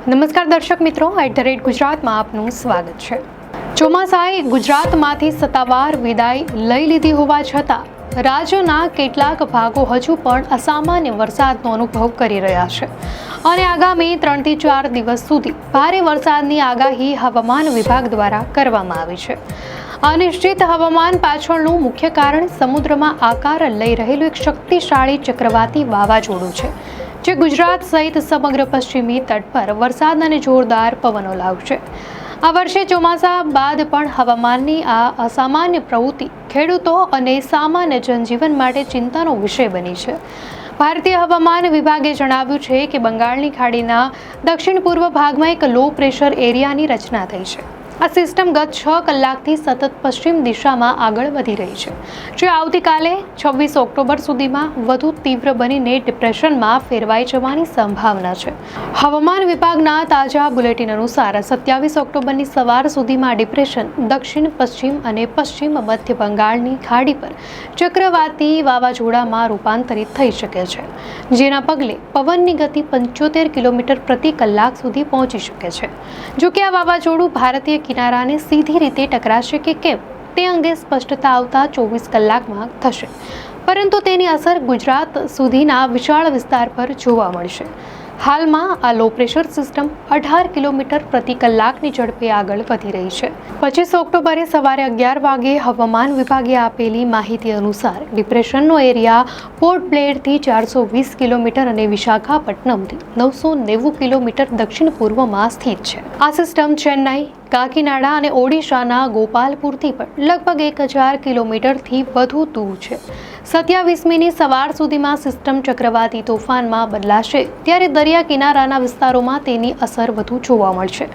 નમસ્કાર દર્શક મિત્રો, @ગુજરાતમાં આપનું સ્વાગત છે। ચોમાસાએ ગુજરાતમાંથી સત્તાવાર વિદાય લઈ લીધી હોવા છતાં રાજ્યના કેટલાક ભાગો હજુ પણ અસામાન્ય વરસાદનો અનુભવ કરી રહ્યા છે અને આગામી 3 થી 4 દિવસ સુધી ભારે વરસાદની આગાહી હવામાન વિભાગ દ્વારા કરવામાં આવી છે। અનિશ્ચિત હવામાન પાછળનું મુખ્ય કારણ સમુદ્રમાં આકાર લઈ રહેલું એક શક્તિશાળી ચક્રવાતી વાવાઝોડું છે, જે ગુજરાત સહિત સમગ્ર પશ્ચિમી તટ પર વરસાદ અને જોરદાર પવનો લાવશે। આ વર્ષે ચોમાસા બાદ પણ હવામાનની આ અસામાન્ય પ્રવૃત્તિ ખેડૂતો અને સામાન્ય જનજીવન માટે ચિંતાનો વિષય બની છે। ભારતીય હવામાન વિભાગે જણાવ્યું છે કે બંગાળની ખાડીના દક્ષિણ પૂર્વ ભાગમાં એક લો પ્રેશર એરિયાની રચના થઈ છે। આ સિસ્ટમ ગત 6 કલાકથી સતત પશ્ચિમ દિશામાં આગળ વધી રહી છે, જે આવતીકાલે 26 ઓક્ટોબર સુધીમાં વધુ તીવ્ર બનીને ડિપ્રેશનમાં ફેરવાઈ જવાની સંભાવના છે। હવામાન વિભાગના તાજા બુલેટિન અનુસાર 27 ઓક્ટોબરની સવાર સુધીમાં ડિપ્રેશન દક્ષિણ પશ્ચિમ અને પશ્ચિમ મધ્ય બંગાળની ખાડી પર ચક્રવાતી વાવાઝોડામાં રૂપાંતરિત થઈ શકે છે, જેના પગલે પવનની ગતિ 75 કિલોમીટર પ્રતિ કલાક સુધી પહોંચી શકે છે। જો કે આ વાવાઝોડું ભારતીય કિનારાને સીધી રીતે ટકરાશે કે કેમ તે અંગે સ્પષ્ટતા આવતા 24 કલાકમાં થશે, પરંતુ તેની અસર ગુજરાત સુધીના વિશાળ વિસ્તાર પર જોવા મળશે। હાલમાં આ લો પ્રેશર સિસ્ટમ 18 કિલોમીટર પ્રતિ કલાકની ઝડપે આગળ વધી રહી છે। 25 ઓક્ટોબરે સવારે 11 વાગે હવામાન વિભાગે આપેલી માહિતી અનુસાર ડિપ્રેશનનો એરિયા પોર્ટ બ્લેરથી 420 કિલોમીટર અને વિશાખાપટ્ટનમથી 990 કિલોમીટર દક્ષિણ પૂર્વમાં સ્થિત છે। આ સિસ્ટમ ચેન્નાઈ, કાકીનાડા અને ઓડિશાના ગોપાલપુરથી પણ લગભગ 1000 કિલોમીટરથી વધુ દૂર છે। 27મીની સવાર સુધીમાં સિસ્ટમ ચક્રવાતી તોફાનમાં બદલાશે, ત્યારે દરિયા કિનારાના વિસ્તારોમાં તેની અસર વધુ જોવા મળશે।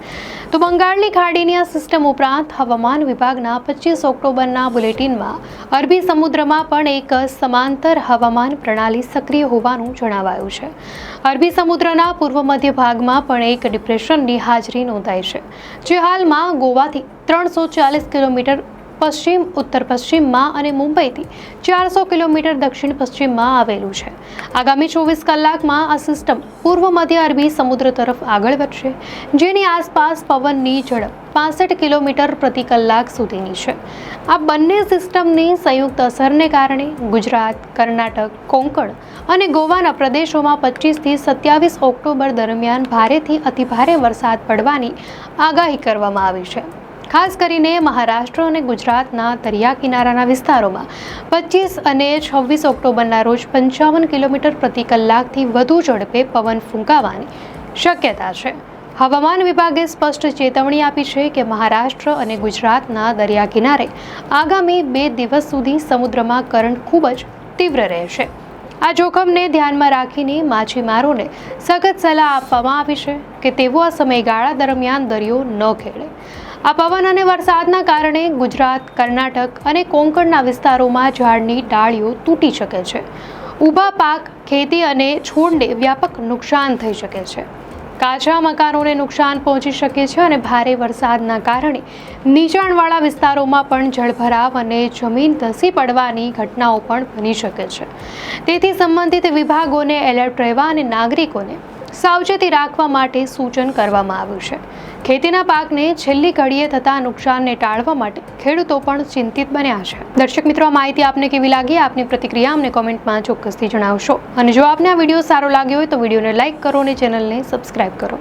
તો બંગાળની ખાડીની આ સિસ્ટમ ઉપરાંત હવામાન વિભાગના 25 ઓક્ટોબરના બુલેટિનમાં અરબી સમુદ્રમાં પણ એક સમાંતર હવામાન પ્રણાલી સક્રિય હોવાનું જણાવાયું છે। અરબી સમુદ્રના પૂર્વ મધ્ય ભાગમાં પણ એક ડિપ્રેશનની હાજરી નોંધાઈ છે, જે હાલમાં ગોવાથી 340 કિલોમીટર પશ્ચિમ ઉત્તર પશ્ચિમમાં અને મુંબઈથી 400 કિલોમીટર દક્ષિણ પશ્ચિમમાં આવેલું છે। આગામી 24 કલાકમાં આ સિસ્ટમ પૂર્વ મધ્ય અરબી સમુદ્ર તરફ આગળ વધશે, જેની આસપાસ પવનની ઝડપ 65 કિલોમીટર પ્રતિ કલાક સુધીની છે। આ બંને સિસ્ટમની સંયુક્ત અસરને કારણે ગુજરાત, કર્ણાટક, કોંકણ અને ગોવાના પ્રદેશોમાં 25 થી 27 ઓક્ટોબર દરમિયાન ભારેથી અતિભારે વરસાદ પડવાની આગાહી કરવામાં આવી છે। ખાસ કરીને મહારાષ્ટ્ર અને ગુજરાતના દરિયા કિનારાના વિસ્તારોમાં 25 અને 26 ઓક્ટોબરના રોજ 55 કિલોમીટર પ્રતિ કલાકથી વધુ ઝડપે પવન ફૂંકાવાની શક્યતા છે। હવામાન વિભાગે સ્પષ્ટ ચેતવણી આપી છે કે મહારાષ્ટ્ર અને ગુજરાતના દરિયા કિનારે આગામી 2 દિવસ સુધી સમુદ્રમાં કરંટ ખૂબ જ તીવ્ર રહેશે। આ જોખમને ધ્યાનમાં રાખીને માછીમારોને સખત સલાહ આપવામાં આવી છે કે તેઓ આ સમયગાળા દરમિયાન દરિયો ન ખેડે। આ પવન અને વરસાદના કારણે ગુજરાત, કર્ણાટક અને કોંકણના વિસ્તારોમાં ઝાડની ડાળીઓ તૂટી શકે છે, ઊભા પાક, ખેતી અને છોડને વ્યાપક નુકસાન થઈ શકે છે, કાચા મકાનોને નુકસાન પહોંચી શકે છે અને ભારે વરસાદના કારણે નીચાણવાળા વિસ્તારોમાં પણ જળભરાવ અને જમીન ધસી પડવાની ઘટનાઓ પણ બની શકે છે। તેથી સંબંધિત વિભાગોને એલર્ટ રહેવા અને નાગરિકોને સાવચેતી રાખવા માટે સૂચન કરવામાં આવ્યું છે। ખેતીના પાકને છેલ્લી ઘડીએ થતા નુકસાનને ટાળવા માટે ખેડૂતો પણ ચિંતિત બન્યા છે। દર્શક મિત્રો, આ માહિતી આપને કેવી લાગી? આપની પ્રતિક્રિયા અમને કોમેન્ટમાં ચોક્કસથી જણાવશો અને જો આપને આ વિડીયો સારો લાગ્યો હોય તો વિડીયોને લાઇક કરો અને ચેનલને સબસ્ક્રાઇબ કરો।